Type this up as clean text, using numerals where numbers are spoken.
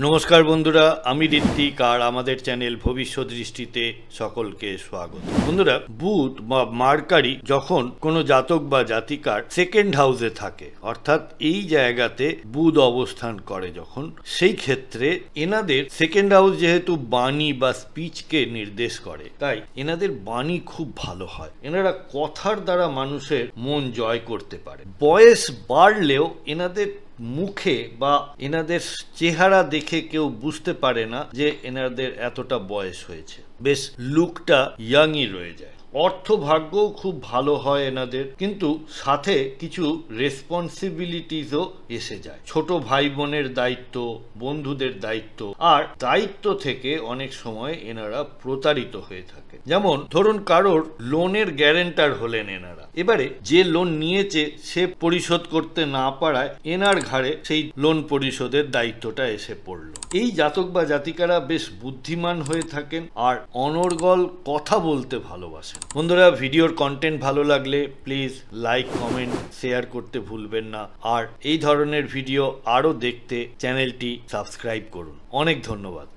নমস্কার বন্ধুরা, আমি ঋত্বিক আর আমাদের চ্যানেল ভবিষ্যৎ দৃষ্টিতে সকলকে স্বাগত। বন্ধুরা, বুধ বা মার্কারি যখন কোনো জাতক বা জাতিকার সেকেন্ড হাউসে থাকে, অর্থাৎ এই জায়গাতে বুধ অবস্থান করে যখন, সেই ক্ষেত্রে এনাদের সেকেন্ড হাউস যেহেতু বাণী বা স্পিচকে নির্দেশ করে, তাই এনাদের বাণী খুব ভালো হয়। এনারা কথার দ্বারা মানুষের মন জয় করতে পারে। বয়স বাড়লেও এনাদের মুখে বা এনাদের চেহারা দেখে কেউ বুঝতে পারে না যে এনাদের এতটা বয়স হয়েছে। বেশ লুকটা ইয়াংই রয়ে যায়। অর্থ ভাগ্যও খুব ভালো হয় এনাদের, কিন্তু সাথে কিছু রেসপন্সিবিলিটিসও এসে যায়। ছোট ভাই বোনের দায়িত্ব, বন্ধুদের দায়িত্ব, আর দায়িত্ব থেকে অনেক সময় এনারা প্রতারিত হয়ে থাকে। যেমন ধরুন কারোর লোনের গ্যারেন্টার হলেন এনারা, এবারে যে লোন নিয়েছে সে পরিশোধ করতে না পারায় এনার ঘাড়ে সেই লোন পরিশোধের দায়িত্বটা এসে পড়লো। এই জাতক বা জাতিকারা বেশ বুদ্ধিমান হয়ে থাকেন আর অনর্গল কথা বলতে ভালোবাসেন। বন্ধুরা, ভিডিওর কন্টেন্ট ভালো লাগলে প্লিজ লাইক, কমেন্ট, শেয়ার করতে ভুলবেন না। আর এই ধরনের ভিডিও আরও দেখতে চ্যানেলটি সাবস্ক্রাইব করুন। অনেক ধন্যবাদ।